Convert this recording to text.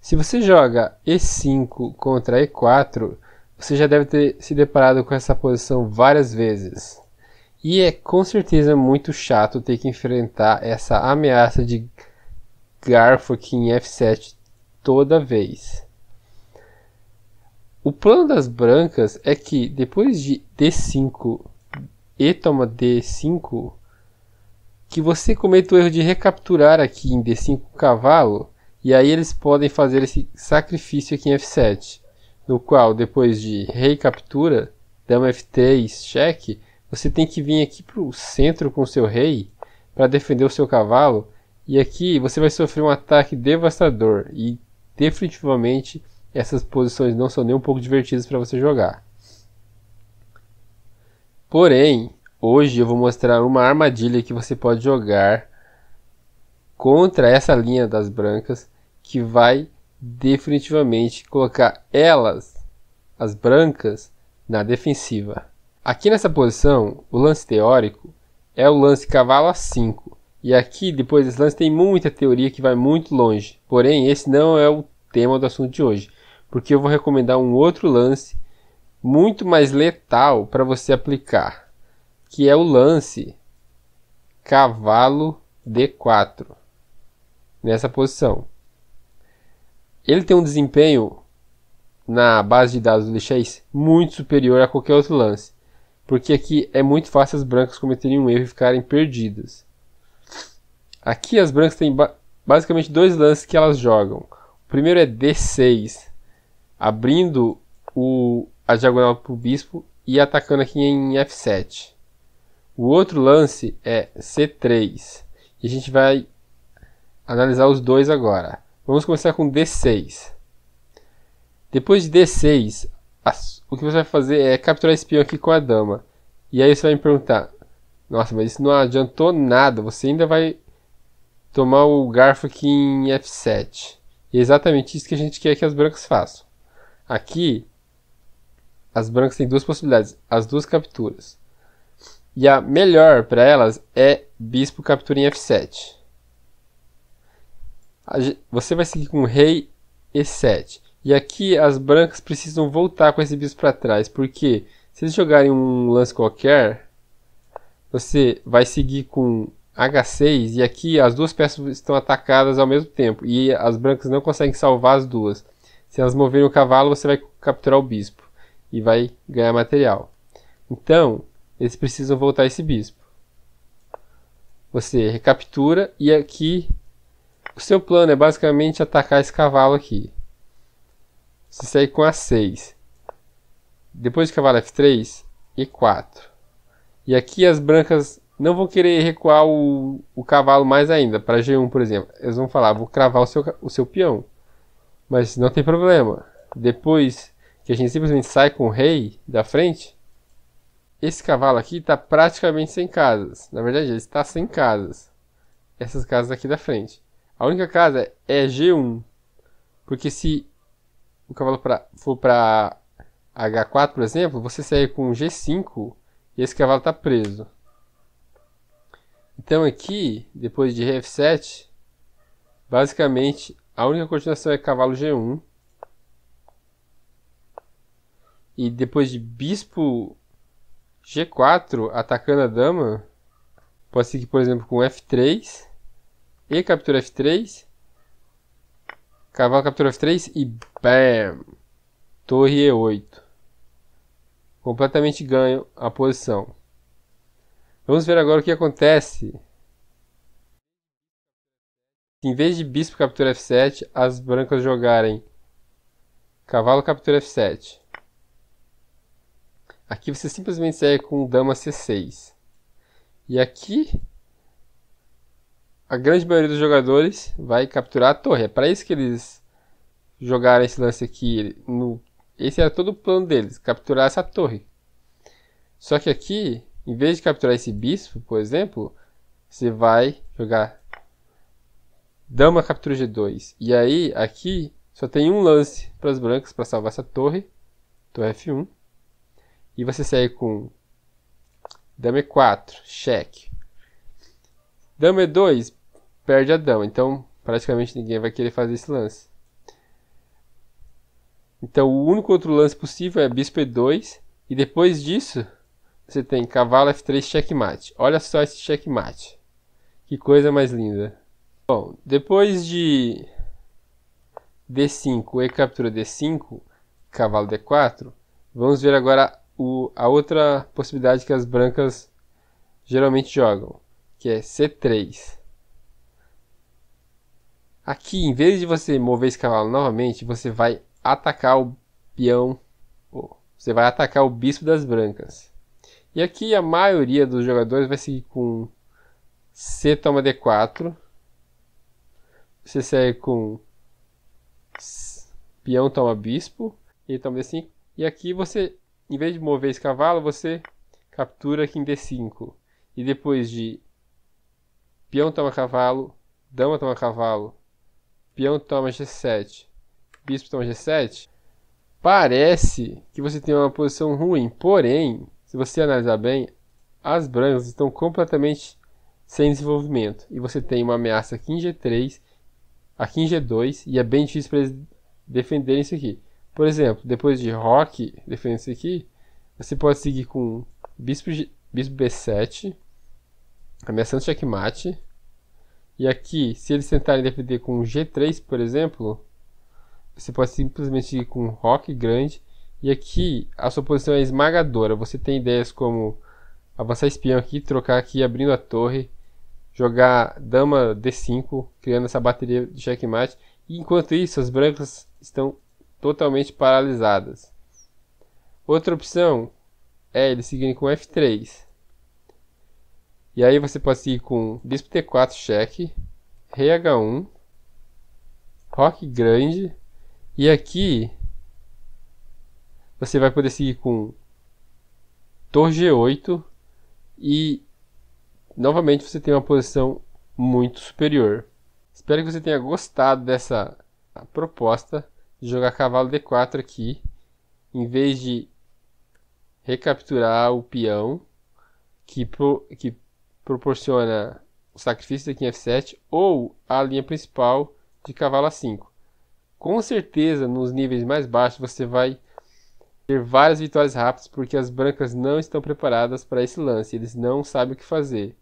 Se você joga E5 contra E4, você já deve ter se deparado com essa posição várias vezes. E é com certeza muito chato ter que enfrentar essa ameaça de garfo aqui em F7 toda vez. O plano das brancas é que depois de D5 e toma D5, que você cometa o erro de recapturar aqui em D5 o cavalo, e aí eles podem fazer esse sacrifício aqui em F7, no qual depois de rei captura, dama F3, cheque, você tem que vir aqui para o centro com o seu rei para defender o seu cavalo, e aqui você vai sofrer um ataque devastador, e definitivamente essas posições não são nem um pouco divertidas para você jogar. Porém, hoje eu vou mostrar uma armadilha que você pode jogar contra essa linha das brancas, que vai definitivamente colocar elas, as brancas, na defensiva. Aqui nessa posição, o lance teórico é o lance cavalo A5. E aqui, depois desse lance, tem muita teoria que vai muito longe. Porém, esse não é o tema do assunto de hoje, porque eu vou recomendar um outro lance muito mais letal para você aplicar, que é o lance cavalo D4, nessa posição. Ele tem um desempenho na base de dados do Lichess muito superior a qualquer outro lance, porque aqui é muito fácil as brancas cometerem um erro e ficarem perdidas. Aqui as brancas têm basicamente dois lances que elas jogam. O primeiro é D6, abrindo a diagonal para o bispo e atacando aqui em F7. O outro lance é C3. E a gente vai analisar os dois agora. Vamos começar com D6. Depois de D6, o que você vai fazer é capturar esse peão aqui com a dama. E aí você vai me perguntar, nossa, mas isso não adiantou nada, você ainda vai tomar o garfo aqui em F7. E é exatamente isso que a gente quer que as brancas façam. Aqui, as brancas têm duas possibilidades, as duas capturas. E a melhor para elas é bispo captura em F7. Você vai seguir com rei E7. E aqui as brancas precisam voltar com esse bispo para trás, porque se eles jogarem um lance qualquer, você vai seguir com H6 e aqui as duas peças estão atacadas ao mesmo tempo e as brancas não conseguem salvar as duas. Se elas moverem o cavalo, você vai capturar o bispo e vai ganhar material. Então, eles precisam voltar esse bispo. Você recaptura e aqui o seu plano é basicamente atacar esse cavalo aqui. Você segue com A6. Depois de cavalo F3, E4. E aqui as brancas não vão querer recuar o cavalo mais ainda, para G1, por exemplo. Eles vão falar, vou cravar o seu peão. Mas não tem problema. Depois que a gente simplesmente sai com o rei da frente, esse cavalo aqui está praticamente sem casas. Na verdade, ele está sem casas. Essas casas aqui da frente. A única casa é G1. Porque se o cavalo for para H4, por exemplo, você segue com G5 e esse cavalo está preso. Então aqui, depois de rei F7, basicamente a única continuação é cavalo G1. E depois de bispo G4 atacando a dama, pode seguir, por exemplo, com F3 e captura F3, cavalo captura F3 e BAM! Torre E8. Completamente ganho a posição. Vamos ver agora o que acontece. Em vez de bispo captura F7, as brancas jogarem cavalo captura F7. Aqui você simplesmente segue com dama C6. E aqui, a grande maioria dos jogadores vai capturar a torre. É para isso que eles jogaram esse lance aqui. Esse era todo o plano deles, capturar essa torre. Só que aqui, em vez de capturar esse bispo, por exemplo, você vai jogar dama captura G2. E aí, aqui, só tem um lance para as brancas para salvar essa torre. Torre F1. E você segue com dama E4, cheque. Dama E2, perde a dama. Então, praticamente ninguém vai querer fazer esse lance. Então o único outro lance possível é bispo E2. E depois disso, você tem cavalo F3 checkmate. Olha só esse checkmate. Que coisa mais linda. Bom, depois de D5 e captura D5, cavalo D4, vamos ver agora a outra possibilidade que as brancas geralmente jogam, que é C3. Aqui, em vez de você mover esse cavalo novamente, você vai atacar o peão, você vai atacar o bispo das brancas. E aqui a maioria dos jogadores vai seguir com C toma D4, você segue com peão toma bispo, e toma D5, e aqui você, em vez de mover esse cavalo, você captura aqui em D5. E depois de peão toma cavalo, dama toma cavalo, peão toma G7, bispo toma G7, parece que você tem uma posição ruim. Porém, se você analisar bem, as brancas estão completamente sem desenvolvimento. E você tem uma ameaça aqui em G3, aqui em G2, e é bem difícil para eles defenderem isso aqui. Por exemplo, depois de roque defendendo isso aqui, você pode seguir com bispo B7, ameaçando checkmate. E aqui, se eles tentarem defender com G3, por exemplo, você pode simplesmente seguir com roque grande. E aqui a sua posição é esmagadora. Você tem ideias como avançar espião aqui, trocar aqui abrindo a torre, jogar dama D5, criando essa bateria de checkmate. E enquanto isso, as brancas estão totalmente paralisadas. Outra opção é eles seguirem com F3. E aí você pode seguir com bispo T4 cheque, rei H1, roque grande, e aqui você vai poder seguir com torre G8 e novamente você tem uma posição muito superior. Espero que você tenha gostado dessa proposta de jogar cavalo D4 aqui, em vez de recapturar o peão que proporciona o sacrifício aqui em F7 ou a linha principal de cavalo A5. Com certeza, nos níveis mais baixos, você vai ter várias vitórias rápidas, porque as brancas não estão preparadas para esse lance, eles não sabem o que fazer.